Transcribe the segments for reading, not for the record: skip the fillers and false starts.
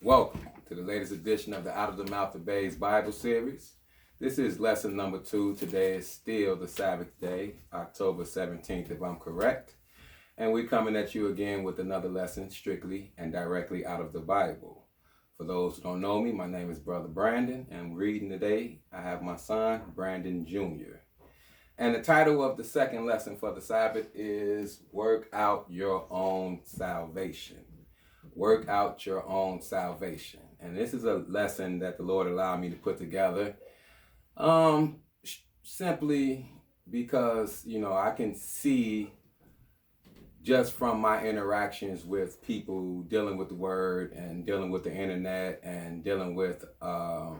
Welcome to the latest edition of the Out of the Mouth of Babes Bible series. This is lesson number 2. Today is still the Sabbath day, October 17th, if I'm correct. And we're coming at you again with another lesson strictly and directly out of the Bible. For those who don't know me, my name is Brother Brandon, and reading today, I have my son, Brandon Jr. And the title of the second lesson for the Sabbath is Work Out Your Own Salvation. Work out your own salvation. And this is a lesson that the Lord allowed me to put together simply because, I can see just from my interactions with people dealing with the word and dealing with the internet and dealing with, the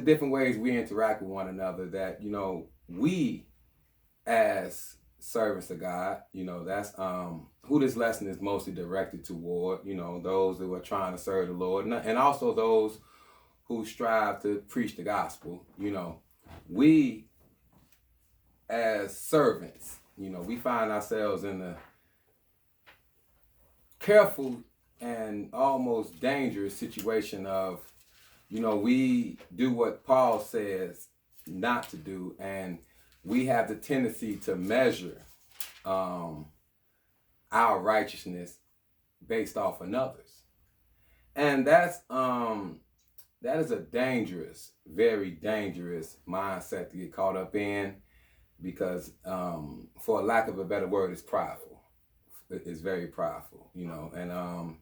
different ways we interact with one another that, we as servants of God, that's who this lesson is mostly directed toward, those who are trying to serve the Lord and also those who strive to preach the gospel. We as servants, we find ourselves in a careful and almost dangerous situation of, we do what Paul says not to do, and we have the tendency to measure our righteousness based off another's. And that is a dangerous, very dangerous mindset to get caught up in because, for lack of a better word, it's prideful. It's very prideful, and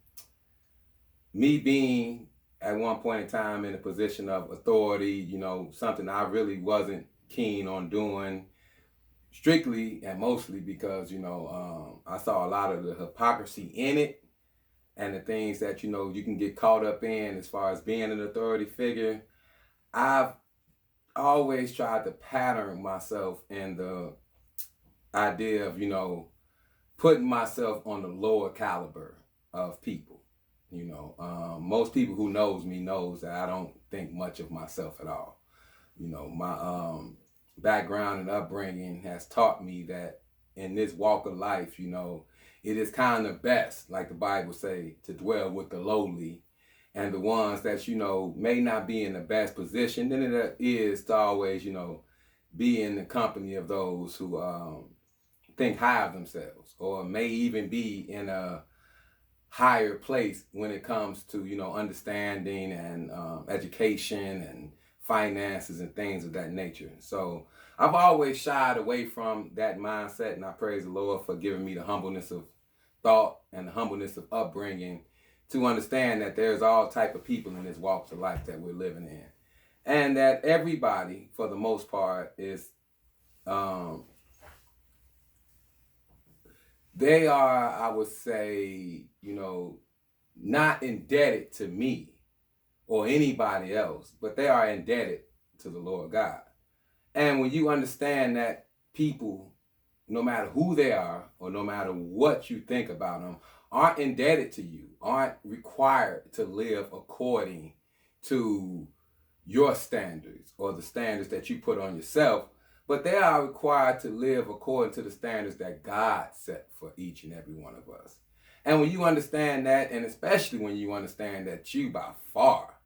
me being at one point in time in a position of authority, something I really wasn't keen on doing, strictly and mostly because, I saw a lot of the hypocrisy in it and the things that, you can get caught up in as far as being an authority figure. I've always tried to pattern myself in the idea of, putting myself on the lower caliber of people. Most people who knows me knows that I don't think much of myself at all. My background and upbringing has taught me that in this walk of life, it is kind of best, like the Bible say, to dwell with the lowly and the ones that, may not be in the best position. Then it is to always, be in the company of those who think high of themselves or may even be in a higher place when it comes to, understanding and education and finances and things of that nature. So I've always shied away from that mindset, and I praise the Lord for giving me the humbleness of thought and the humbleness of upbringing to understand that there's all type of people in this walks of life that we're living in, and that everybody, for the most part, is they are, I would say, not indebted to me or anybody else, but they are indebted to the Lord God. And when you understand that people, no matter who they are or no matter what you think about them, aren't indebted to you, aren't required to live according to your standards or the standards that you put on yourself, but they are required to live according to the standards that God set for each and every one of us. And when you understand that, and especially when you understand that you by far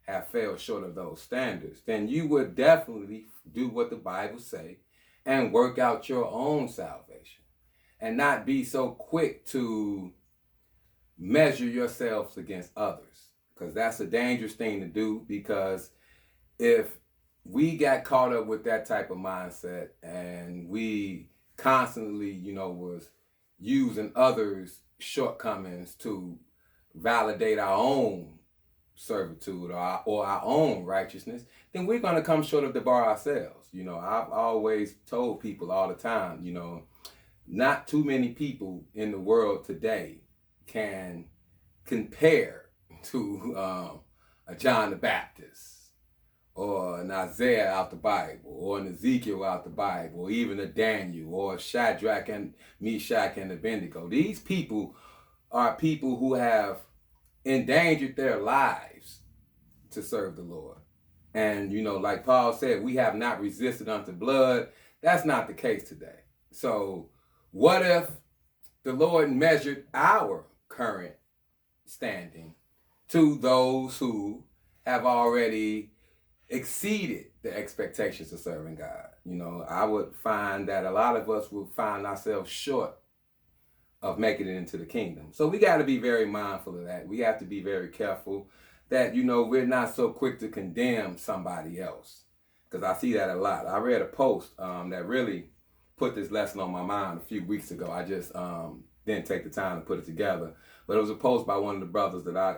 have failed short of those standards, then you would definitely do what the Bible say and work out your own salvation and not be so quick to measure yourselves against others, because that's a dangerous thing to do. Because if we got caught up with that type of mindset and we constantly, was using others' shortcomings to validate our own servitude or our own righteousness, then we're going to come short of the bar ourselves. I've always told people all the time, not too many people in the world today can compare to a John the Baptist or an Isaiah out the Bible or an Ezekiel out the Bible or even a Daniel or Shadrach and Meshach and Abednego. These people are people who have endangered their lives to serve the Lord. And, like Paul said, we have not resisted unto blood. That's not the case today. So what if the Lord measured our current standing to those who have already exceeded the expectations of serving God. You know, I would find that a lot of us will find ourselves short of making it into the kingdom. So we got to be very mindful of that. We have to be very careful that, you know, we're not so quick to condemn somebody else. Because I see that a lot. I read a post that really put this lesson on my mind a few weeks ago. I just didn't take the time to put it together. But it was a post by one of the brothers that I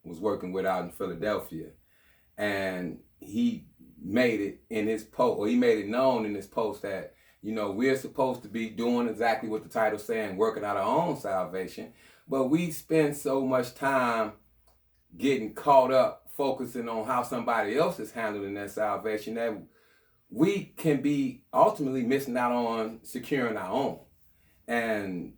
was working with out in Philadelphia. And he made it in his post, or he made it known in his post that, you know, we're supposed to be doing exactly what the title's saying, working out our own salvation. But we spend so much time getting caught up focusing on how somebody else is handling their salvation that we can be ultimately missing out on securing our own. And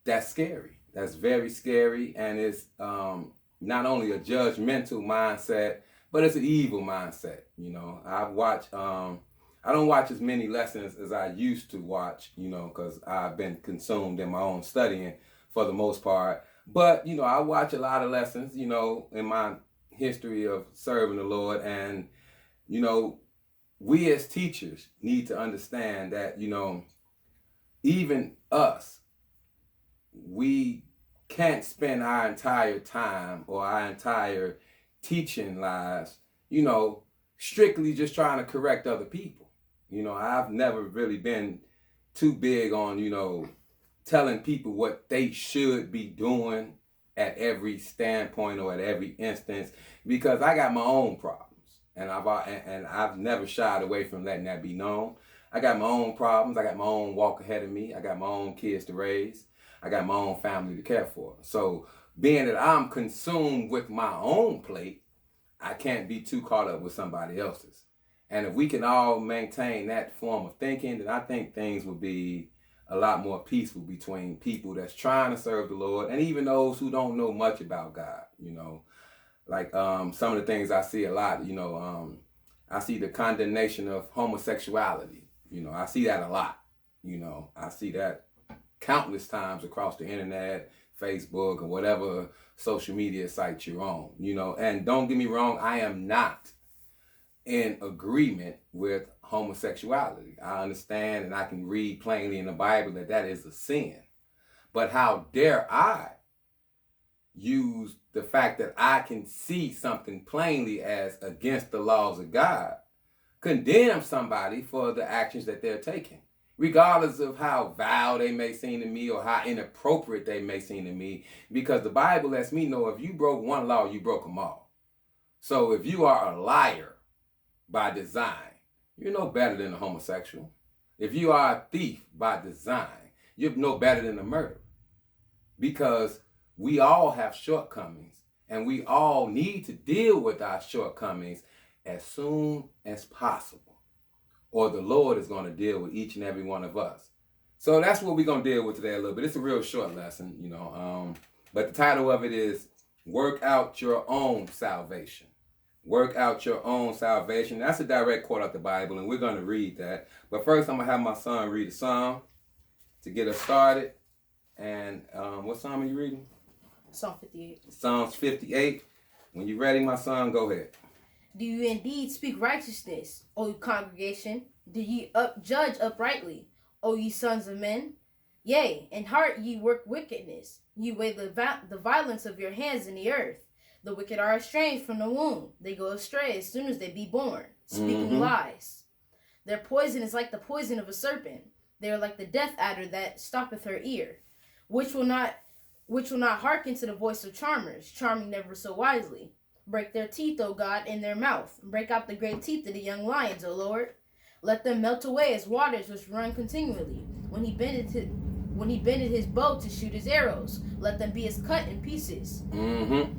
that's scary. That's very scary. And it's not only a judgmental mindset, but it's an evil mindset. You know, I've watched, I don't watch as many lessons as I used to watch, you know, because I've been consumed in my own studying for the most part. But, you know, I watch a lot of lessons, you know, in my history of serving the Lord. And, you know, we as teachers need to understand that, you know, even us, we can't spend our entire time or our entire teaching lives, you know, strictly just trying to correct other people. You know, I've never really been too big on, you know, telling people what they should be doing at every standpoint or at every instance, because I got my own problems, and I've never shied away from letting that be known. I got my own problems. I got my own walk ahead of me. I got my own kids to raise. I got my own family to care for. So being that I'm consumed with my own plate, I can't be too caught up with somebody else's. And if we can all maintain that form of thinking, then I think things will be a lot more peaceful between people that's trying to serve the Lord and even those who don't know much about God. You know, like some of the things I see a lot, you know, I see the condemnation of homosexuality. You know, I see that a lot. You know, I see that countless times across the internet, Facebook, or whatever social media site you're on. You know, and don't get me wrong, I am not in agreement with homosexuality. I understand and I can read plainly in the Bible that that is a sin. But how dare I use the fact that I can see something plainly as against the laws of God, condemn somebody for the actions that they're taking, regardless of how vile they may seem to me or how inappropriate they may seem to me, because the Bible lets me know if you broke one law, you broke them all. So if you are a liar by design, you're no better than a homosexual. If you are a thief by design, you're no better than a murderer. Because we all have shortcomings, and we all need to deal with our shortcomings as soon as possible, or the Lord is going to deal with each and every one of us. So that's what we're going to deal with today a little bit. It's a real short lesson, you know, but the title of it is Work Out Your Own Salvation. Work out your own salvation. That's a direct quote out the Bible, and we're going to read that. But first, I'm going to have my son read a psalm to get us started. And what psalm are you reading? Psalm 58. Psalms 58. When you're ready, my son, go ahead. Do you indeed speak righteousness, O congregation? Do ye judge uprightly, O ye sons of men? Yea, in heart ye work wickedness. Ye weigh the violence of your hands in the earth. The wicked are estranged from the womb. They go astray as soon as they be born, speaking lies. Their poison is like the poison of a serpent. They are like the death adder that stoppeth her ear, which will not hearken to the voice of charmers, charming never so wisely. Break their teeth, O God, in their mouth. Break out the great teeth of the young lions, O Lord. Let them melt away as waters which run continually. When he bended his bow to shoot his arrows, let them be as cut in pieces.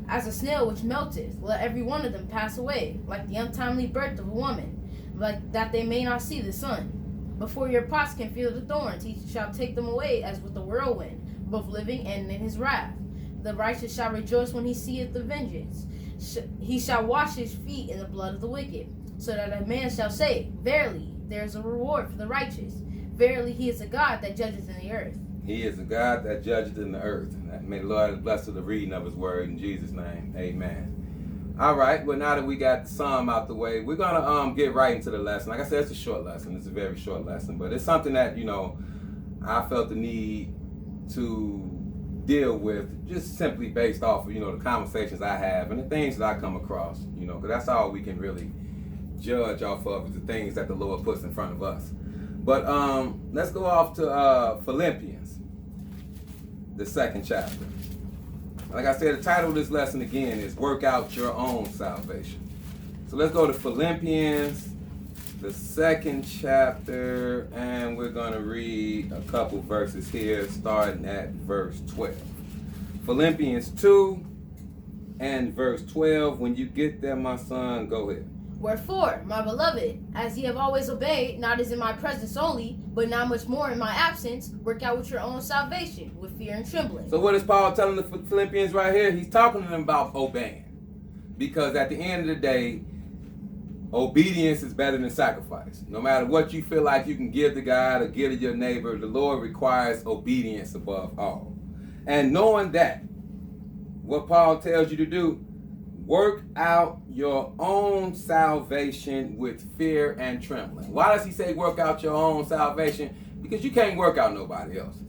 As a snail which melteth, let every one of them pass away, like the untimely birth of a woman, like that they may not see the sun. Before your pots can feel the thorns, he shall take them away as with the whirlwind, both living and in his wrath. The righteous shall rejoice when he seeth the vengeance. He shall wash his feet in the blood of the wicked, so that a man shall say, Verily, there is a reward for the righteous. Verily, he is a God that judges in the earth. He is a God that judgeth in the earth. And may the Lord bless the reading of his word in Jesus' name. Amen. All right, well, now that we got the psalm out the way, we're going to get right into the lesson. Like I said, it's a short lesson. It's a very short lesson. But it's something that, I felt the need to deal with just simply based off of, the conversations I have and the things that I come across, because that's all we can really judge off of is the things that the Lord puts in front of us. But let's go off to Philippians, the 2nd chapter. Like I said, the title of this lesson again is Work Out Your Own Salvation. So let's go to Philippians, the 2nd chapter, and we're going to read a couple verses here, starting at verse 12. Philippians 2 and verse 12. When you get there, my son, go ahead. Wherefore, my beloved, as ye have always obeyed, not as in my presence only, but now much more in my absence, work out with your own salvation, with fear and trembling. So what is Paul telling the Philippians right here? He's talking to them about obeying. Because at the end of the day, obedience is better than sacrifice. No matter what you feel like you can give to God or give to your neighbor, the Lord requires obedience above all. And knowing that, what Paul tells you to do, work out your own salvation with fear and trembling. Why does he say work out your own salvation? Because you can't work out nobody else's.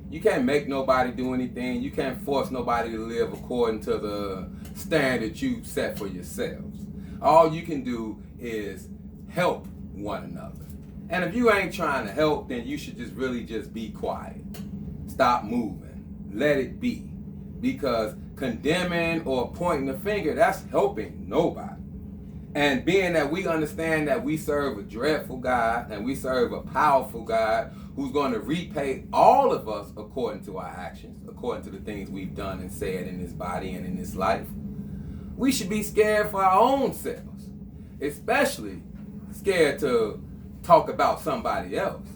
You can't make nobody do anything. You can't force nobody to live according to the standard you set for yourselves. All you can do is help one another. And if you ain't trying to help, then you should just really just be quiet. Stop moving. Let it be. Because condemning or pointing the finger, that's helping nobody. And being that we understand that we serve a dreadful God and we serve a powerful God who's going to repay all of us according to our actions, according to the things we've done and said in this body and in this life, we should be scared for our own selves, especially scared to talk about somebody else.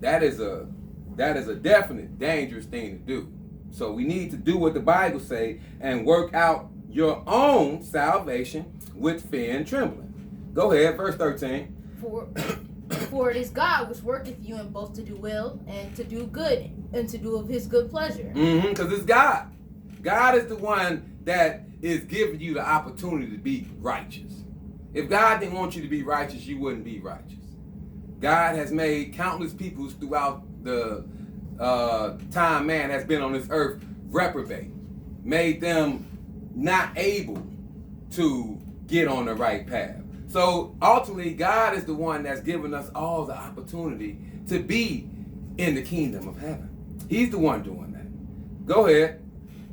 That is a definite dangerous thing to do. So we need to do what the Bible say and work out your own salvation with fear and trembling. Go ahead, verse 13. For it is God which worketh you in both to do will and to do good and to do of his good pleasure. Because it's God. God is the one that is giving you the opportunity to be righteous. If God didn't want you to be righteous, you wouldn't be righteous. God has made countless people throughout the time man has been on this earth reprobate, made them not able to get on the right path. So ultimately, God is the one that's given us all the opportunity to be in the kingdom of heaven. He's the one doing that. Go ahead.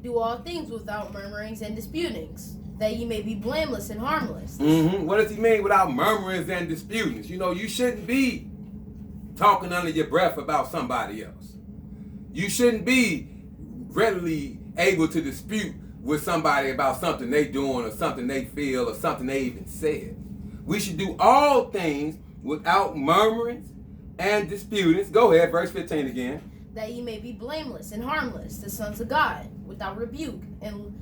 Do all things without murmurings and disputings, that ye may be blameless and harmless. What does he mean without murmurings and disputings? You shouldn't be talking under your breath about somebody else. You shouldn't be readily able to dispute with somebody about something they doing or something they feel or something they even said. We should do all things without murmurings and disputings. Go ahead, verse 15 again. That ye may be blameless and harmless, the sons of God, without rebuke, and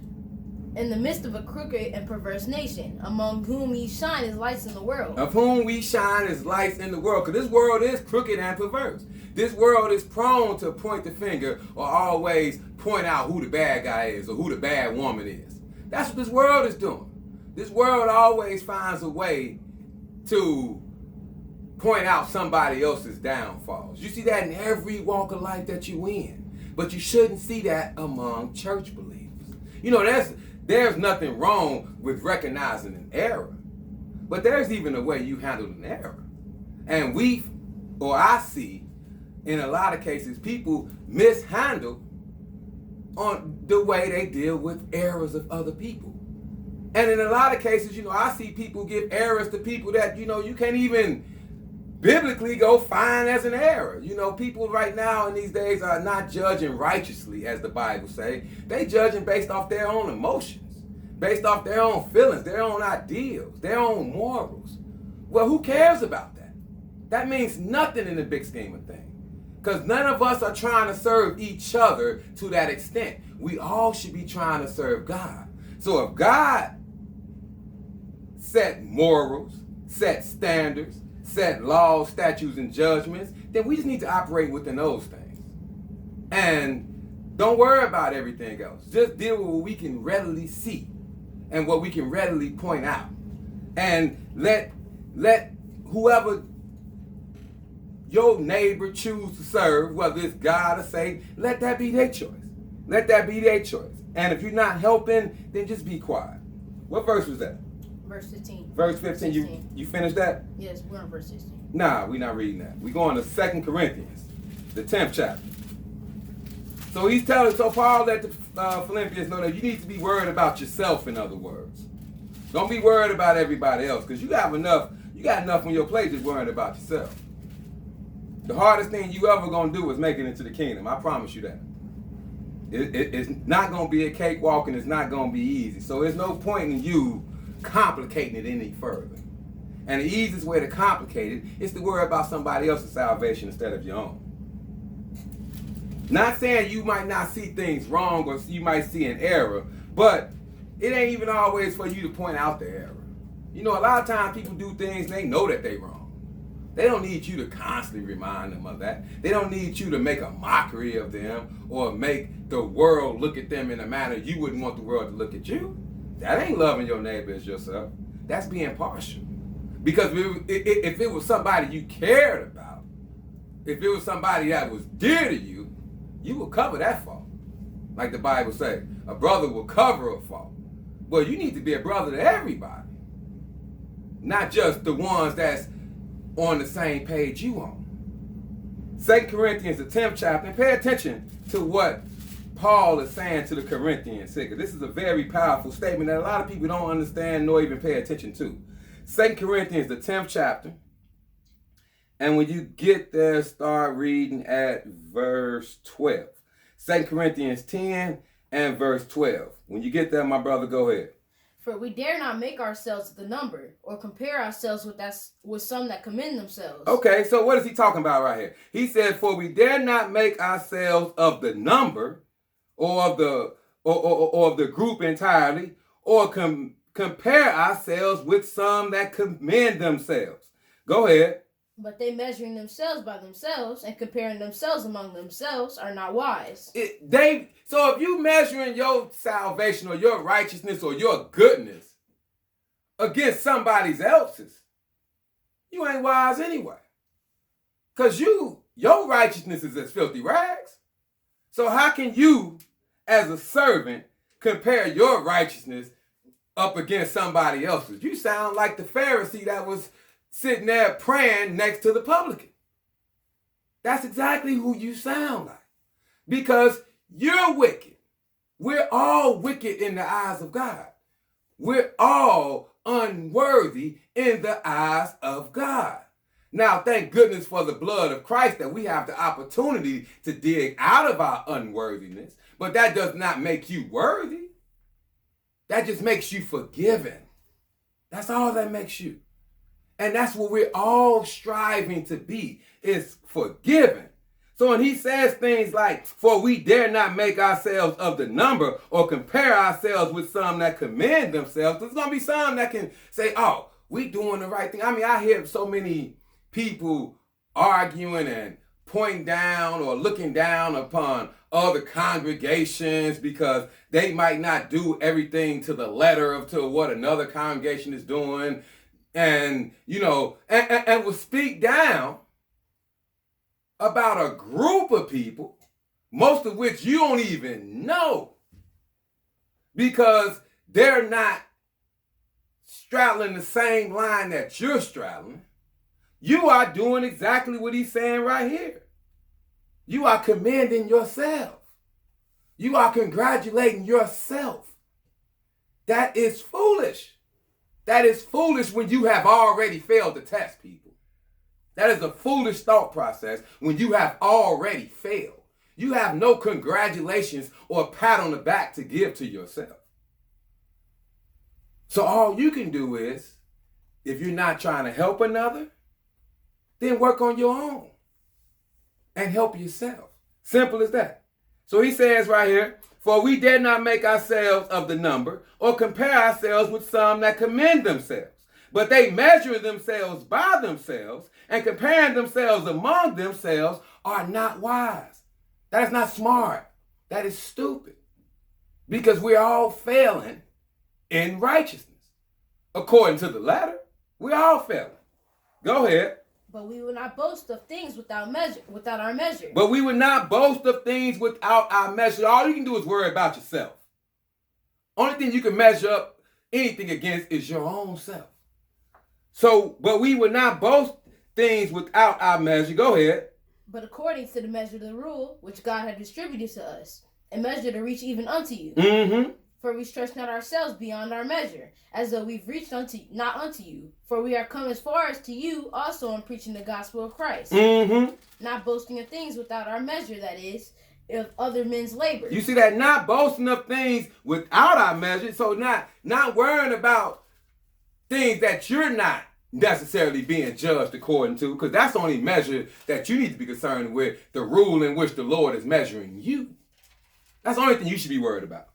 in the midst of a crooked and perverse nation, among whom ye shine as lights in the world. Of whom we shine as lights in the world. Because this world is crooked and perverse. This world is prone to point the finger or always point out who the bad guy is or who the bad woman is. That's what this world is doing. This world always finds a way to point out somebody else's downfalls. You see that in every walk of life that you in. But you shouldn't see that among church believers. There's nothing wrong with recognizing an error. But there's even a way you handle an error. And I see, in a lot of cases, people mishandle on the way they deal with errors of other people. And in a lot of cases, I see people give errors to people that, you can't even biblically go find as an error. People right now in these days are not judging righteously, as the Bible say. They judging based off their own emotions, based off their own feelings, their own ideals, their own morals. Well, who cares about that? That means nothing in the big scheme of things. Because none of us are trying to serve each other to that extent. We all should be trying to serve God. So if God set morals, set standards, set laws, statutes, and judgments, then we just need to operate within those things. And don't worry about everything else. Just deal with what we can readily see and what we can readily point out. And let whoever your neighbor choose to serve, whether it's God or Satan, let that be their choice. Let that be their choice. And if you're not helping, then just be quiet. What verse was that? Verse 15. Verse 15. You finished that? Yes, we're on verse 16. Nah, we're not reading that. We're going to 2 Corinthians, the 10th chapter. So Paul let the Philippians know that you need to be worried about yourself, in other words. Don't be worried about everybody else, because you got enough on your plate just worrying about yourself. The hardest thing you ever going to do is make it into the kingdom. I promise you that. It's not going to be a cakewalk, and it's not going to be easy. So there's no point in you complicating it any further. And the easiest way to complicate it is to worry about somebody else's salvation instead of your own. Not saying you might not see things wrong or you might see an error, but it ain't even always for you to point out the error. You know, a lot of times people do things and they know that they're wrong. They don't need you to constantly remind them of that. They don't need you to make a mockery of them or make the world look at them in a manner you wouldn't want the world to look at you. That ain't loving your neighbor as yourself. That's being partial. Because if it was somebody you cared about, if it was somebody that was dear to you, you would cover that fault. Like the Bible says, a brother will cover a fault. Well, you need to be a brother to everybody. Not just the ones that's on the same page you on. 2 Corinthians, the 10th chapter, and pay attention to what Paul is saying to the Corinthians. This is a very powerful statement that a lot of people don't understand nor even pay attention to. 2 Corinthians, the 10th chapter. And when you get there, start reading at verse 12. 2 Corinthians 10 and verse 12. When you get there, my brother, go ahead. For we dare not make ourselves the number, or compare ourselves with some that commend themselves. Okay, so what is he talking about right here? He said, for we dare not make ourselves of the number, or of the group entirely, or compare ourselves with some that commend themselves. Go ahead. But they measuring themselves by themselves and comparing themselves among themselves are not wise. So if you measuring your salvation or your righteousness or your goodness against somebody else's, you ain't wise anyway. Because your righteousness is as filthy rags. So how can you, as a servant, compare your righteousness up against somebody else's? You sound like the Pharisee that was sitting there praying next to the publican. That's exactly who you sound like. Because you're wicked. We're all wicked in the eyes of God. We're all unworthy in the eyes of God. Now, thank goodness for the blood of Christ that we have the opportunity to dig out of our unworthiness. But that does not make you worthy. That just makes you forgiven. That's all that makes you. And that's what we're all striving to be, is forgiven. So when he says things like, for we dare not make ourselves of the number or compare ourselves with some that commend themselves, there's going to be some that can say, oh, we doing the right thing. I mean, I hear so many people arguing and pointing down or looking down upon other congregations because they might not do everything to the letter of to what another congregation is doing. And, you know, and will speak down about a group of people, most of which you don't even know, because they're not straddling the same line that you're straddling. You are doing exactly what he's saying right here. You are commending yourself. You are congratulating yourself. That is foolish. That is foolish when you have already failed the test, people. That is a foolish thought process when you have already failed. You have no congratulations or pat on the back to give to yourself. So all you can do is, if you're not trying to help another, then work on your own and help yourself. Simple as that. So he says right here, for we dare not make ourselves of the number or compare ourselves with some that commend themselves, but they measure themselves by themselves and comparing themselves among themselves are not wise. That is not smart. That is stupid. Because we're all failing in righteousness. According to the letter, we're all failing. Go ahead. But we will not boast of things without our measure. But we would not boast of things without our measure. All you can do is worry about yourself. Only thing you can measure up anything against is your own self. So, but we would not boast things without our measure. Go ahead. But according to the measure of the rule which God had distributed to us, a measure to reach even unto you. Mm-hmm. For we stretch not ourselves beyond our measure, as though we've reached not unto you. For we are come as far as to you also in preaching the gospel of Christ. Mm-hmm. Not boasting of things without our measure, that is, of other men's labor. You see that? Not boasting of things without our measure. So not worrying about things that you're not necessarily being judged according to, because that's the only measure that you need to be concerned with, the rule in which the Lord is measuring you. That's the only thing you should be worried about.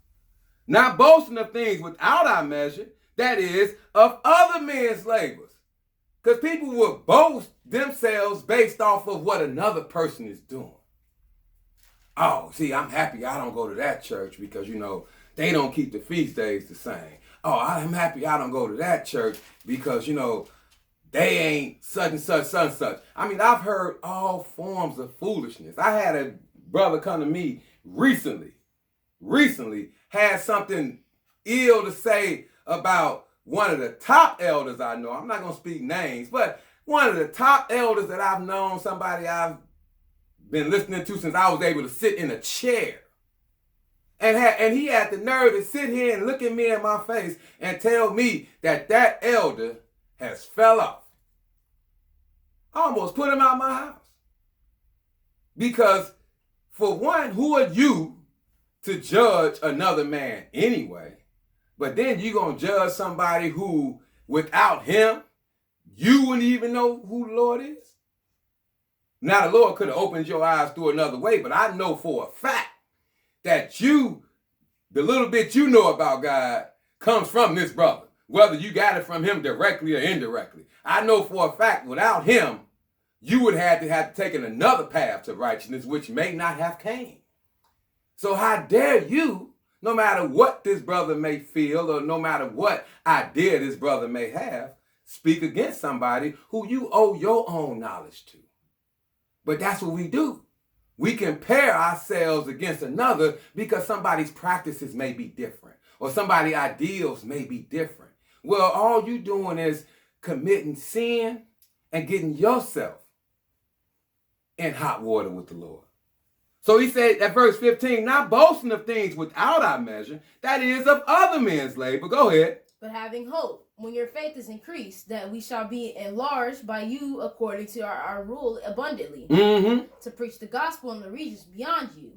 Not boasting of things without our measure, that is, of other men's labors. Because people will boast themselves based off of what another person is doing. Oh, see, I'm happy I don't go to that church because, they don't keep the feast days the same. Oh, I'm happy I don't go to that church because, they ain't such and such, such and such. I mean, I've heard all forms of foolishness. I had a brother come to me recently had something ill to say about one of the top elders I know. I'm not going to speak names, but one of the top elders that I've known, somebody I've been listening to since I was able to sit in a chair. And he had the nerve to sit here and look at me in my face and tell me that elder has fell off. I almost put him out of my house. Because, for one, who are you to judge another man anyway? But then you're going to judge somebody who, without him, you wouldn't even know who the Lord is? Now, the Lord could have opened your eyes through another way, but I know for a fact that the little bit you know about God comes from this brother, whether you got it from him directly or indirectly. I know for a fact without him, you would have to taken another path to righteousness, which may not have came. So how dare you, no matter what this brother may feel or no matter what idea this brother may have, speak against somebody who you owe your own knowledge to. But that's what we do. We compare ourselves against another because somebody's practices may be different or somebody's ideals may be different. Well, all you doing is committing sin and getting yourself in hot water with the Lord. So he said at verse 15, not boasting of things without our measure, that is of other men's labor. Go ahead. But having hope, when your faith is increased, that we shall be enlarged by you according to our rule abundantly, to preach the gospel in the regions beyond you,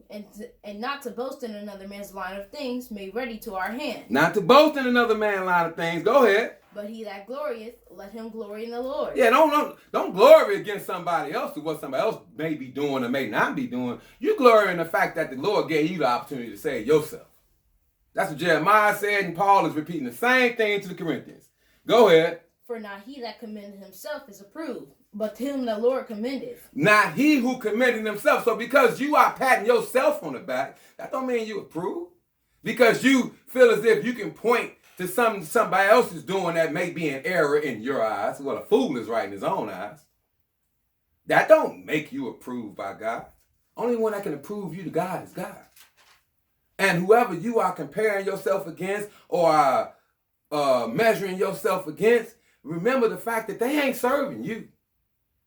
and not to boast in another man's line of things made ready to our hand. Not to boast in another man's line of things. Go ahead. But he that glorieth, let him glory in the Lord. Yeah, don't glory against somebody else or what somebody else may be doing or may not be doing. You glory in the fact that the Lord gave you the opportunity to save yourself. That's what Jeremiah said, and Paul is repeating the same thing to the Corinthians. Go ahead. For not he that commendeth himself is approved, but him the Lord commendeth. Not he who commended himself. So because you are patting yourself on the back, that don't mean you approve. Because you feel as if you can point to something somebody else is doing that may be an error in your eyes. Well, a fool is right in his own eyes. That don't make you approved by God. Only one that can approve you to God is God. And whoever you are comparing yourself against or measuring yourself against, remember the fact that they ain't serving you.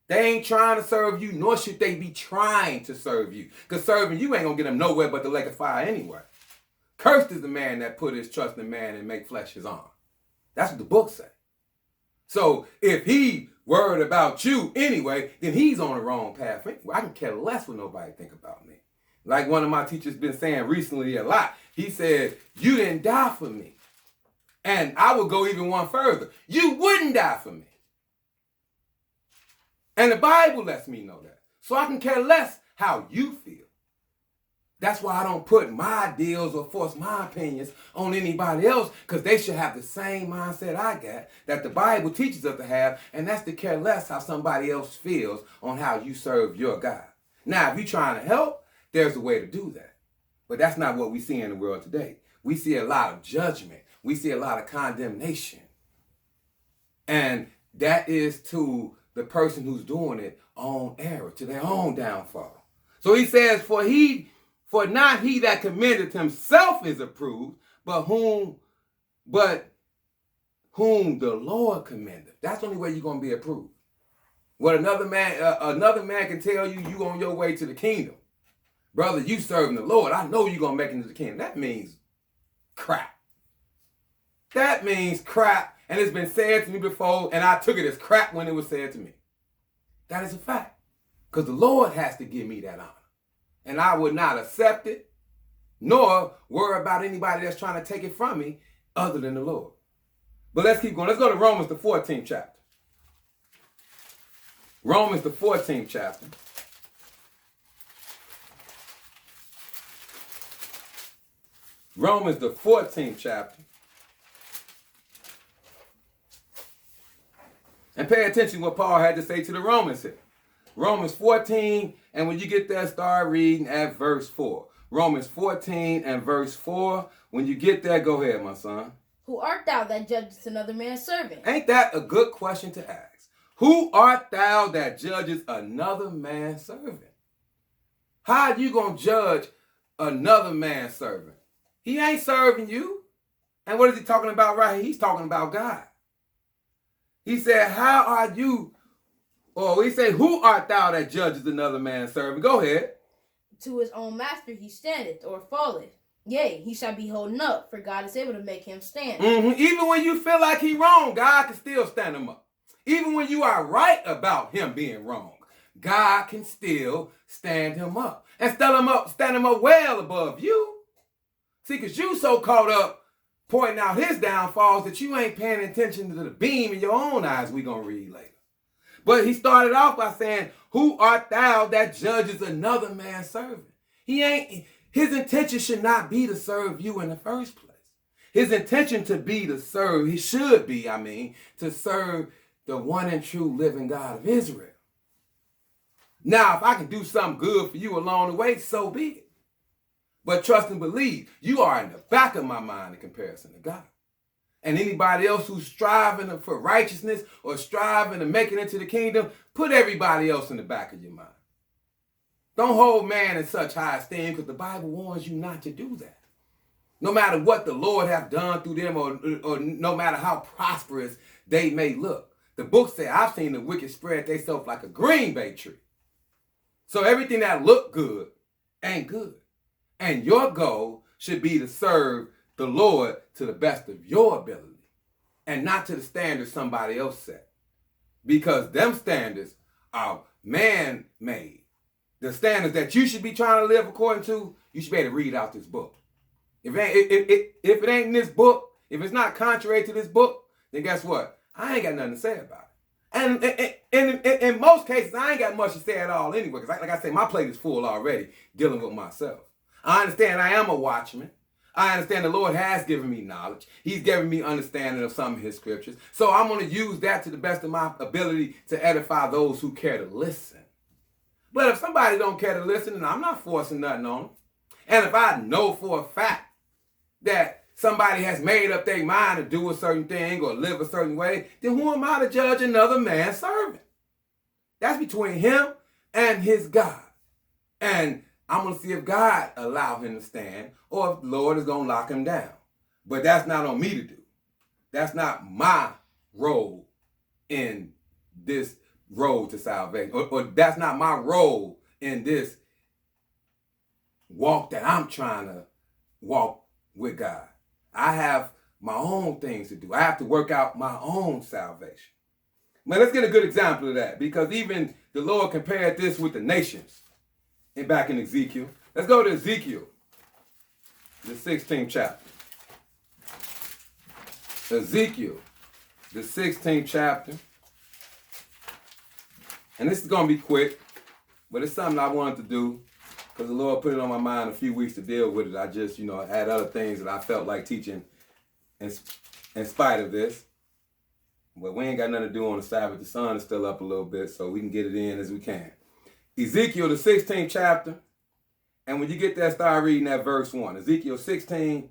They ain't trying to serve you, nor should they be trying to serve you. Because serving you ain't going to get them nowhere but the lake of fire anyway. Cursed is the man that put his trust in man and make flesh his arm. That's what the book say. So if he worried about you anyway, then he's on the wrong path anyway. I can care less what nobody think about me. Like one of my teachers been saying recently a lot. He said, you didn't die for me. And I would go even one further. You wouldn't die for me. And the Bible lets me know that. So I can care less how you feel. That's why I don't put my ideals or force my opinions on anybody else, because they should have the same mindset I got that the Bible teaches us to have, and that's to care less how somebody else feels on how you serve your God. Now, if you're trying to help, there's a way to do that. But that's not what we see in the world today. We see a lot of judgment. We see a lot of condemnation. And that is to the person who's doing it on error, to their own downfall. So he says, for not he that commendeth himself is approved, but whom the Lord commendeth. That's the only way you're going to be approved. What another man can tell you, you on your way to the kingdom. Brother, you serving the Lord. I know you're going to make it into the kingdom. That means crap. That means crap. And it's been said to me before, and I took it as crap when it was said to me. That is a fact. Because the Lord has to give me that honor. And I would not accept it, nor worry about anybody that's trying to take it from me other than the Lord. But let's keep going. Let's go to Romans, the 14th chapter. Romans, the 14th chapter. Romans, the 14th chapter. And pay attention to what Paul had to say to the Romans here. Romans 14, and when you get there, start reading at verse 4. Romans 14 and verse 4. When you get there, go ahead, my son. Who art thou that judgest another man's servant? Ain't that a good question to ask? Who art thou that judges another man's servant? How are you going to judge another man's servant? He ain't serving you. And what is he talking about right here? He's talking about God. He said, how are you, or he said, who art thou that judges another man's servant? Go ahead. To his own master he standeth or falleth. Yea, he shall be holding up, for God is able to make him stand. Even when you feel like he's wrong, God can still stand him up. Even when you are right about him being wrong, God can still stand him up. And stand him up well above you. See, because you so caught up pointing out his downfalls that you ain't paying attention to the beam in your own eyes we're going to read later. But he started off by saying, who art thou that judges another man's servant? His intention should not be to serve you in the first place. His intention to serve the one and true living God of Israel. Now, if I can do something good for you along the way, so be it. But trust and believe, you are in the back of my mind in comparison to God. And anybody else who's striving for righteousness or striving to make it into the kingdom, put everybody else in the back of your mind. Don't hold man in such high esteem, because the Bible warns you not to do that. No matter what the Lord have done through them, or no matter how prosperous they may look. The book said, I've seen the wicked spread themselves like a green bay tree. So everything that look good ain't good. And your goal should be to serve the Lord to the best of your ability, and not to the standards somebody else set. Because them standards are man-made. The standards that you should be trying to live according to, you should be able to read out this book. If it ain't in this book, if it's not contrary to this book, then guess what? I ain't got nothing to say about it. And in most cases, I ain't got much to say at all anyway. Because like I say, my plate is full already dealing with myself. I understand I am a watchman. I understand the Lord has given me knowledge. He's given me understanding of some of his scriptures. So I'm going to use that to the best of my ability to edify those who care to listen. But if somebody don't care to listen, then I'm not forcing nothing on them. And if I know for a fact that somebody has made up their mind to do a certain thing or live a certain way, then who am I to judge another man's servant? That's between him and his God. And I'm going to see if God allow him to stand, or if the Lord is going to lock him down. But that's not on me to do. That's not my role in this road to salvation. Or that's not my role in this walk that I'm trying to walk with God. I have my own things to do. I have to work out my own salvation. Now let's get a good example of that, because even the Lord compared this with the nations. And back in Ezekiel. Let's go to Ezekiel, the 16th chapter. Ezekiel, the 16th chapter. And this is going to be quick, but it's something I wanted to do because the Lord put it on my mind a few weeks to deal with it. I just, had other things that I felt like teaching in spite of this. But we ain't got nothing to do on the Sabbath. The sun is still up a little bit, so we can get it in as we can. Ezekiel, the 16th chapter, And when you get there, start reading that verse 1. Ezekiel 16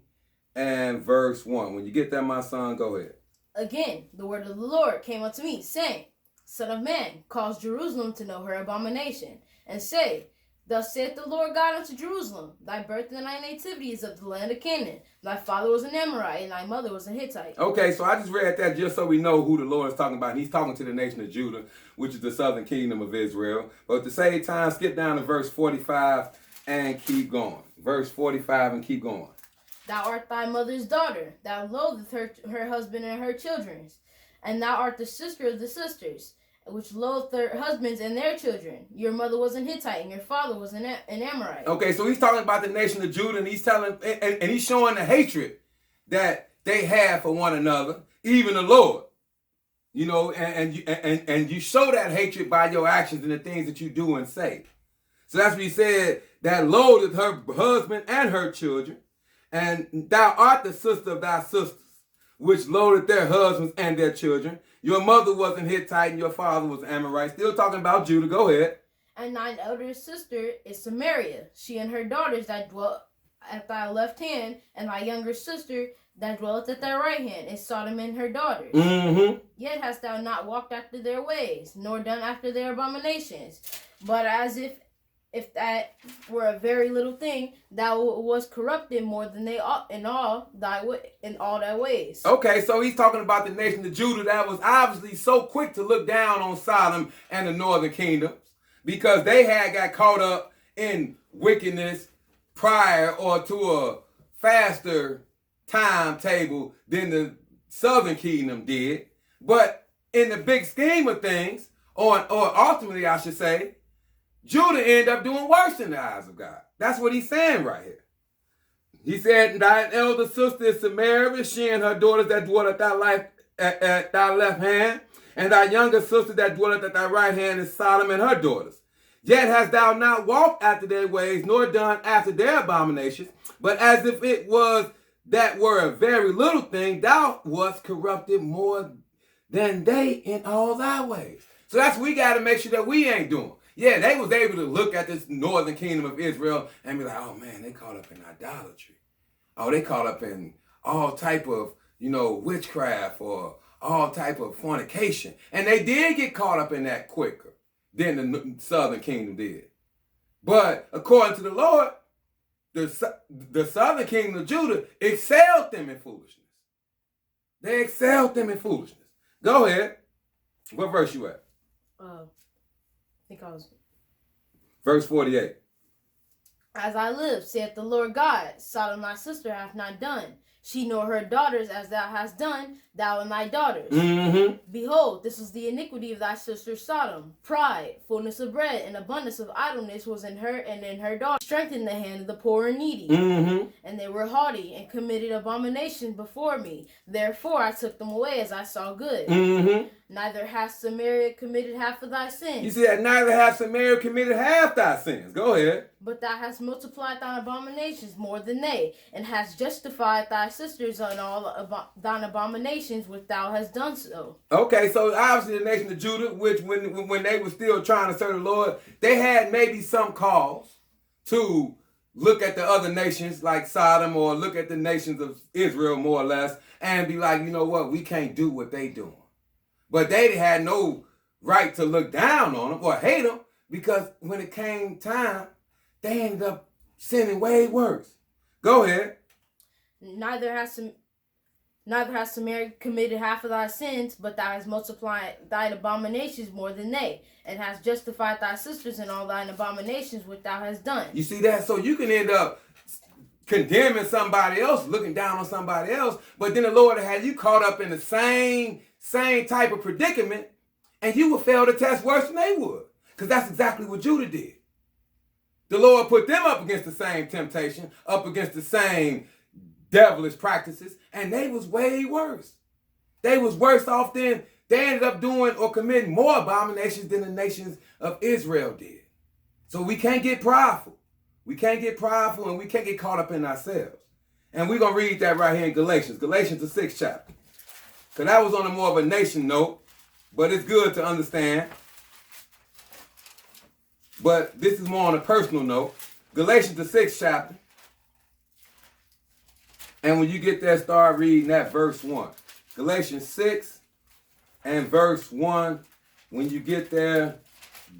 and verse 1. When you get there, my son, go ahead. Again, the word of the Lord came unto me, saying, Son of man, cause Jerusalem to know her abomination, and say, Thus saith the Lord God unto Jerusalem, Thy birth and thy nativity is of the land of Canaan. Thy father was an Amorite, and thy mother was a Hittite. Okay, so I just read that just so we know who the Lord is talking about. And he's talking to the nation of Judah, which is the southern kingdom of Israel. But at the same time, skip down to verse 45 and keep going. Verse 45 and keep going. Thou art thy mother's daughter. Thou loathest her husband and her children. And thou art the sister of the sisters, which loathed their husbands and their children. Your mother was an Hittite, and your father was an Amorite. Okay, so he's talking about the nation of Judah, and he's telling, and he's showing the hatred that they have for one another, even the Lord. You know, and you show that hatred by your actions and the things that you do and say. So that's what he said, that loathed her husband and her children, and thou art the sister of thy sisters, which loaded their husbands and their children. Your mother was an Hittite and your father was an Amorite. Still talking about Judah. Go ahead. And thine elder sister is Samaria, she and her daughters that dwell at thy left hand, and thy younger sister that dwelleth at thy right hand is Sodom and her daughters. Mm-hmm. Yet hast thou not walked after their ways, nor done after their abominations. But as if that were a very little thing, thou was corrupted more than they ought in all thy ways. Okay, so he's talking about the nation of Judah that was obviously so quick to look down on Sodom and the northern kingdoms because they had got caught up in wickedness prior or to a faster timetable than the southern kingdom did. But in the big scheme of things, or ultimately I should say, Judah ended up doing worse in the eyes of God. That's what he's saying right here. He said, Thy elder sister is Samaria, she and her daughters that dwell at thy left hand, and thy younger sister that dwelleth at thy right hand is Sodom and her daughters. Yet hast thou not walked after their ways, nor done after their abominations, but as if it was that were a very little thing, thou wast corrupted more than they in all thy ways. So that's what we got to make sure that we ain't doing. Yeah, they was able to look at this northern kingdom of Israel and be like, oh man, they caught up in idolatry. Oh, they caught up in all type of, witchcraft or all type of fornication. And they did get caught up in that quicker than the southern kingdom did. But according to the Lord, the southern kingdom of Judah excelled them in foolishness. They excelled them in foolishness. Go ahead. What verse you at? I think I was. Verse 48. As I live, saith the Lord God, Sodom thy sister hath not done. She nor her daughters as thou hast done, thou and thy daughters. Mm-hmm. Behold, this is the iniquity of thy sister Sodom. Pride, fullness of bread, and abundance of idleness was in her and in her daughter. Strengthened the hand of the poor and needy. Mm-hmm. And they were haughty and committed abominations before me. Therefore I took them away as I saw good. Mm-hmm. Neither hath Samaria committed half of thy sins. You see that neither hath Samaria committed half thy sins. Go ahead. But thou hast multiplied thine abominations more than they, and hast justified thy sisters on all thine abominations which thou hast done so. Okay, so obviously the nation of Judah, which when they were still trying to serve the Lord, they had maybe some cause to look at the other nations like Sodom or look at the nations of Israel more or less and be like, you know what, we can't do what they doing. But they had no right to look down on them or hate them because when it came time, they ended up sinning way worse. Go ahead. Neither has Samaria committed half of thy sins, but thou hast multiplied thine abominations more than they, and hast justified thy sisters in all thine abominations which thou hast done. You see that? So you can end up condemning somebody else, looking down on somebody else, but then the Lord had you caught up in the same type of predicament, and you would fail the test worse than they would. Because that's exactly what Judah did. The Lord put them up against the same temptation, up against the same devilish practices, and they was way worse. They was worse off than they ended up doing or committing more abominations than the nations of Israel did. So we can't get prideful. We can't get prideful and we can't get caught up in ourselves. And we're going to read that right here in Galatians. Galatians, the 6th chapter. Because that was on a more of a nation note, but it's good to understand. But this is more on a personal note. Galatians the 6th chapter. And when you get there, start reading that verse 1. Galatians 6 and verse 1. When you get there,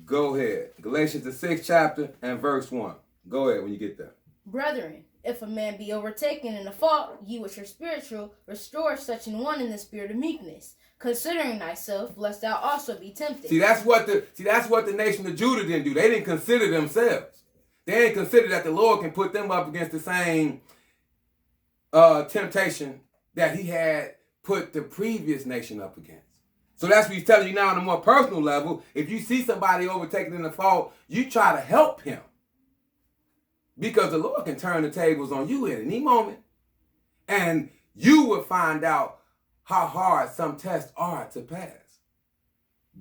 go ahead. Galatians the 6th chapter and verse 1. Go ahead when you get there. Brethren, if a man be overtaken in a fault, ye which are spiritual, restore such an one in the spirit of meekness, considering thyself, lest thou also be tempted. See, that's what the nation of Judah didn't do. They didn't consider themselves. They didn't consider that the Lord can put them up against the same temptation that he had put the previous nation up against. So that's what he's telling you now on a more personal level. If you see somebody overtaken in the fault, you try to help him. Because the Lord can turn the tables on you at any moment. And you will find out how hard some tests are to pass.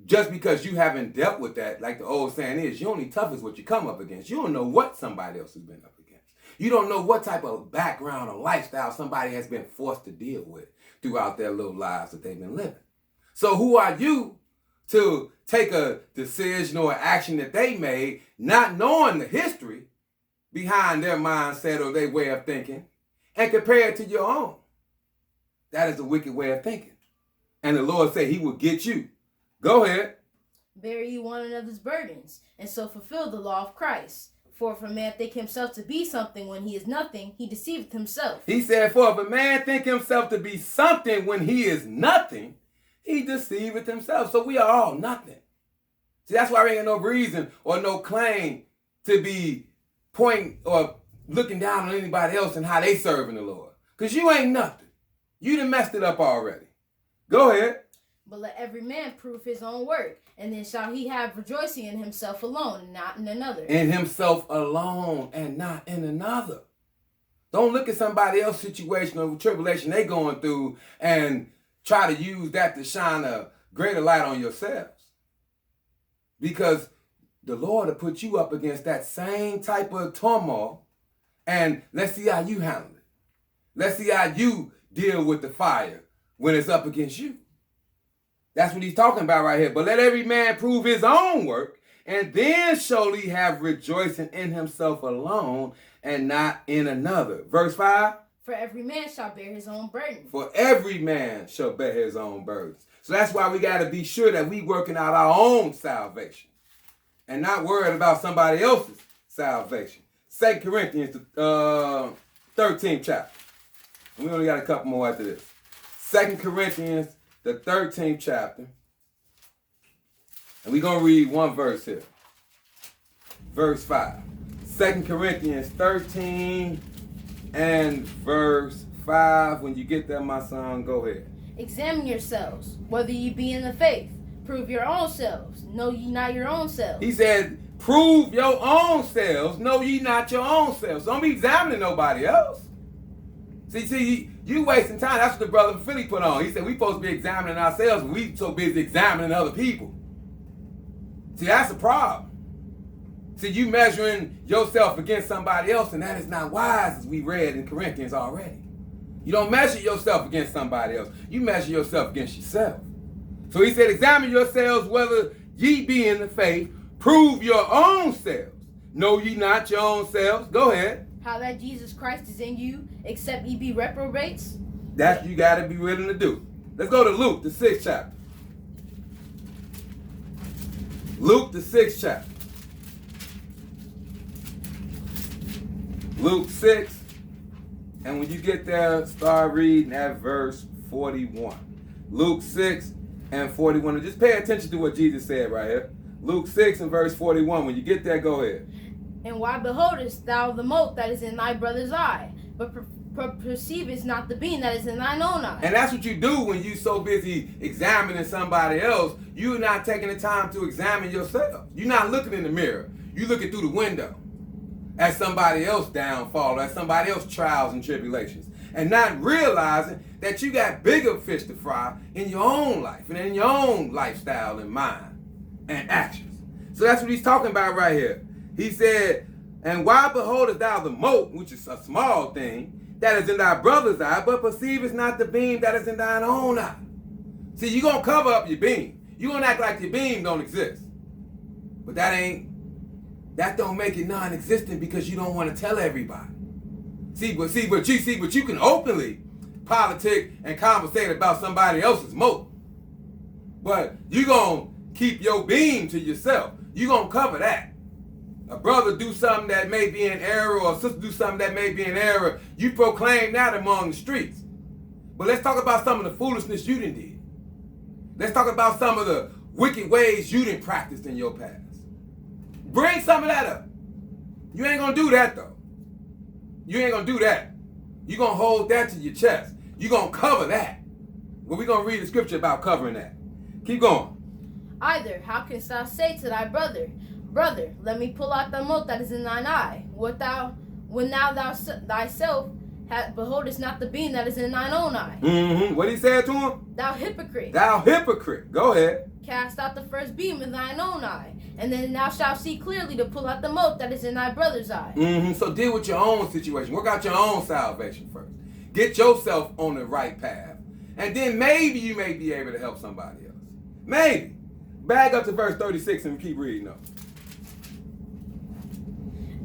Just because you haven't dealt with that, like the old saying is, you only tough as what you come up against. You don't know what somebody else has been up against. You don't know what type of background or lifestyle somebody has been forced to deal with throughout their little lives that they've been living. So who are you to take a decision or action that they made, not knowing the history behind their mindset or their way of thinking, and compare it to your own? That is a wicked way of thinking. And the Lord said he will get you. Go ahead. Bear ye one another's burdens, and so fulfill the law of Christ. For if a man think himself to be something when he is nothing, he deceiveth himself. He said, for if a man think himself to be something when he is nothing, he deceiveth himself. So we are all nothing. See, that's why there ain't no reason or no claim to be pointing or looking down on anybody else and how they serving the Lord. Because you ain't nothing. You done messed it up already. Go ahead. But let every man prove his own work, and then shall he have rejoicing in himself alone, and not in another. In himself alone and not in another. Don't look at somebody else's situation or tribulation they going through and try to use that to shine a greater light on yourselves. Because the Lord will put you up against that same type of turmoil, and let's see how you handle it. Let's see how you deal with the fire when it's up against you. That's what he's talking about right here. But let every man prove his own work, and then shall he have rejoicing in himself alone and not in another. Verse 5. For every man shall bear his own burden. For every man shall bear his own burdens. So that's why we got to be sure that we working out our own salvation and not worried about somebody else's salvation. 2 Corinthians, 13th chapter. We only got a couple more after this. 2 Corinthians, the 13th chapter. And we're going to read one verse here. Verse 5. 2 Corinthians 13 and verse 5. When you get there, my son, go ahead. Examine yourselves, whether ye be in the faith. Prove your own selves. Know ye not your own selves. He said, prove your own selves. Know ye not your own selves. Don't be examining nobody else. See, you wasting time. That's what the brother Philly put on. He said we supposed to be examining ourselves, but we so busy examining other people. See, that's a problem. See, you measuring yourself against somebody else, and that is not wise, as we read in Corinthians already. You don't measure yourself against somebody else. You measure yourself against yourself. So he said, examine yourselves whether ye be in the faith. Prove your own selves. Know ye not your own selves. Go ahead. How that Jesus Christ is in you, except ye be reprobates? That you got to be willing to do. Let's go to Luke, the 6th chapter. Luke, the 6th chapter. Luke 6. And when you get there, start reading at verse 41. Luke 6 and 41. And just pay attention to what Jesus said right here. Luke 6 and verse 41. When you get there, go ahead. And why beholdest thou the mote that is in thy brother's eye, but perceivest not the beam that is in thine own eye? And that's what you do when you so busy examining somebody else. You're not taking the time to examine yourself. You're not looking in the mirror. You're looking through the window at somebody else's downfall, at somebody else's trials and tribulations, and not realizing that you got bigger fish to fry in your own life and in your own lifestyle and mind and actions. So that's what he's talking about right here. He said, and why beholdest thou the mote, which is a small thing, that is in thy brother's eye, but perceivest not the beam that is in thine own eye? See, you're going to cover up your beam. You're going to act like your beam don't exist. But that ain't that don't make it non-existent because you don't want to tell everybody. But you can openly politic and conversate about somebody else's motive. But you gonna keep your beam to yourself. You gonna cover that. A brother do something that may be in error, or a sister do something that may be in error, you proclaim that among the streets. But let's talk about some of the foolishness you done did. Let's talk about some of the wicked ways you done practiced in your past. Bring some of that up. You ain't gonna do that though. You ain't gonna do that. You gonna hold that to your chest. You gonna cover that. Well, we gonna read the scripture about covering that. Keep going. Either, how canst thou say to thy brother, Brother, let me pull out the mote that is in thine eye, when thou thyself beholdest not the beam that is in thine own eye? Mm-hmm. What he said to him? Thou hypocrite. Thou hypocrite. Go ahead. Cast out the first beam in thine own eye, and then thou shalt see clearly to pull out the mote that is in thy brother's eye. Mm-hmm. So deal with your own situation. Work out your own salvation first. Get yourself on the right path. And then maybe you may be able to help somebody else. Maybe. Back up to verse 36 and keep reading up.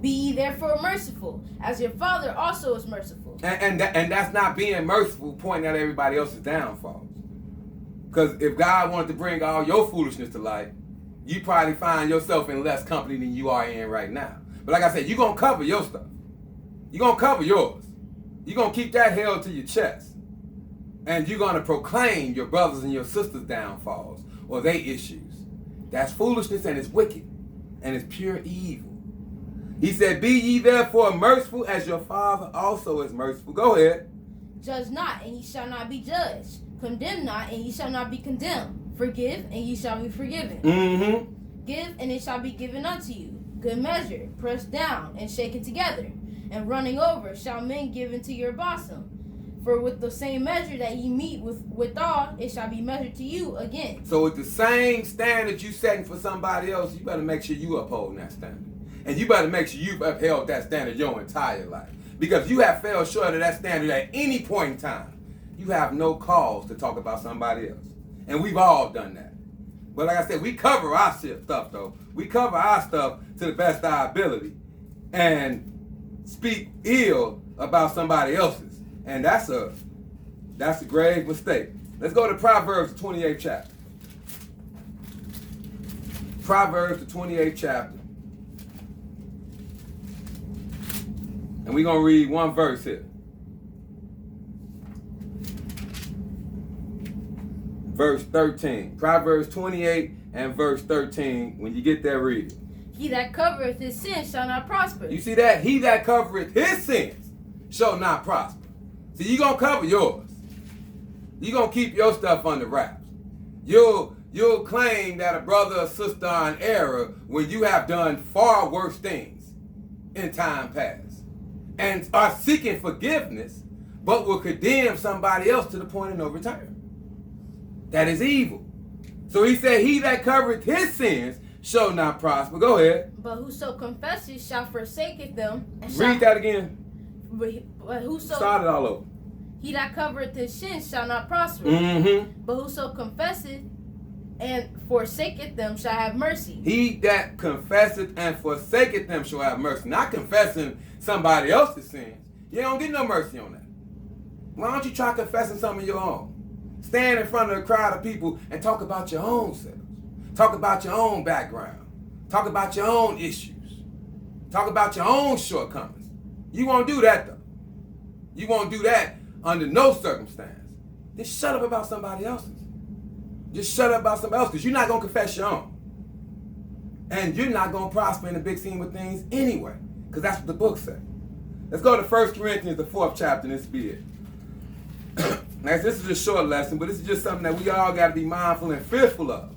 Be ye therefore merciful, as your Father also is merciful. And that's not being merciful, pointing out everybody else's downfalls. Because if God wanted to bring all your foolishness to light, you probably find yourself in less company than you are in right now. But like I said, you're going to cover your stuff. You're going to cover yours. You're going to keep that held to your chest. And you're going to proclaim your brothers and your sisters' downfalls or their issues. That's foolishness, and it's wicked, and it's pure evil. He said, be ye therefore merciful as your Father also is merciful. Go ahead. Judge not, and ye shall not be judged. Condemn not, and ye shall not be condemned. Forgive, and ye shall be forgiven. Mm-hmm. Give, and it shall be given unto you. Good measure, pressed down, and shaken together, and running over, shall men give into your bosom. For with the same measure that ye meet withal, it shall be measured to you again. So with the same standard you setting for somebody else, you better make sure you uphold that standard. And you better make sure you've upheld that standard your entire life. Because if you have fell short of that standard at any point in time, you have no cause to talk about somebody else. And we've all done that. But like I said, we cover our stuff though. We cover our stuff to the best of our ability and speak ill about somebody else's. And that's a grave mistake. Let's go to Proverbs, the 28th chapter. Proverbs, the 28th chapter. And we're going to read one verse here. Verse 13. Proverbs 28 and verse 13. When you get there, read it. He that covereth his sins shall not prosper. You see that? He that covereth his sins shall not prosper. See, you're going to cover yours. You're going to keep your stuff under wraps. You'll claim that a brother or sister are in error when you have done far worse things in time past. And are seeking forgiveness, but will condemn somebody else to the point of no return. That is evil. So he said, he that covereth his sins shall not prosper. Go ahead. But whoso confesses shall forsake them. And Read that again. But whoso Start it all over. He that covereth his sins shall not prosper. Mm-hmm. But whoso confesseth and forsaketh them shall have mercy. He that confesseth and forsaketh them shall have mercy. Not confessing somebody else's sins. You don't get no mercy on that. Why don't you try confessing some of your own? Stand in front of a crowd of people and talk about your own selves. Talk about your own background. Talk about your own issues. Talk about your own shortcomings. You won't do that though. You won't do that under no circumstance. Just shut up about somebody else's. Just shut up about somebody else because you're not going to confess your own. And you're not going to prosper in the big scheme of things anyway. Because that's what the book says. Let's go to 1 Corinthians, the 4th chapter, and this be it. Now, this is a short lesson, but this is just something that we all got to be mindful and fearful of.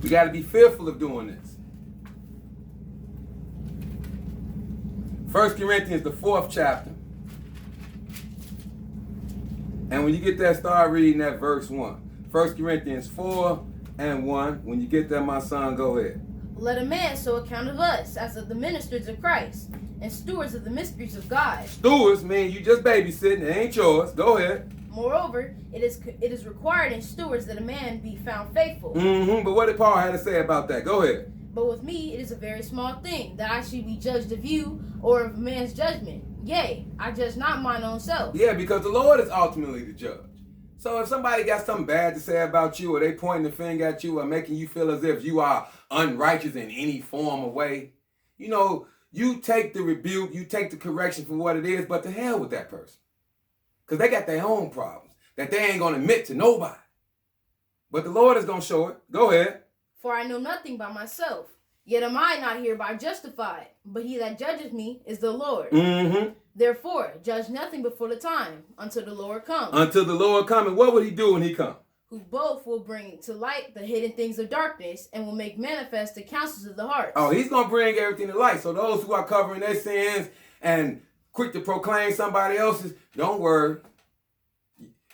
We got to be fearful of doing this. 1 Corinthians, the 4th chapter. And when you get there, start reading that verse 1. 1 Corinthians 4 and 1. When you get there, my son, go ahead. Let a man so account of us as of the ministers of Christ and stewards of the mysteries of God. Stewards mean you just babysitting. It ain't yours. Go ahead. Moreover, it is required in stewards that a man be found faithful. But what did Paul have to say about that? Go ahead. But with me, it is a very small thing that I should be judged of you or of man's judgment. Yea, I judge not mine own self. Yeah, because the Lord is ultimately the judge. So if somebody got something bad to say about you, or they pointing the finger at you, or making you feel as if you are unrighteous in any form or way, you know, you take the rebuke, you take the correction for what it is, but to hell with that person. Because they got their own problems that they ain't going to admit to nobody. But the Lord is going to show it. Go ahead. For I know nothing by myself, yet am I not hereby justified, but he that judges me is the Lord. Therefore, judge nothing before the time, until the Lord come. Until the Lord come. And what would he do when he come? Who both will bring to light the hidden things of darkness, and will make manifest the counsels of the heart. Oh, he's going to bring everything to light. So those who are covering their sins and quick to proclaim somebody else's, don't worry.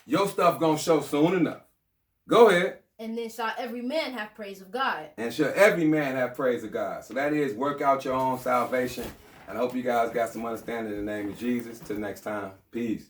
Your stuff going to show soon enough. Go ahead. And then shall every man have praise of God. And shall every man have praise of God. So that is, work out your own salvation. And I hope you guys got some understanding in the name of Jesus. Till next time. Peace.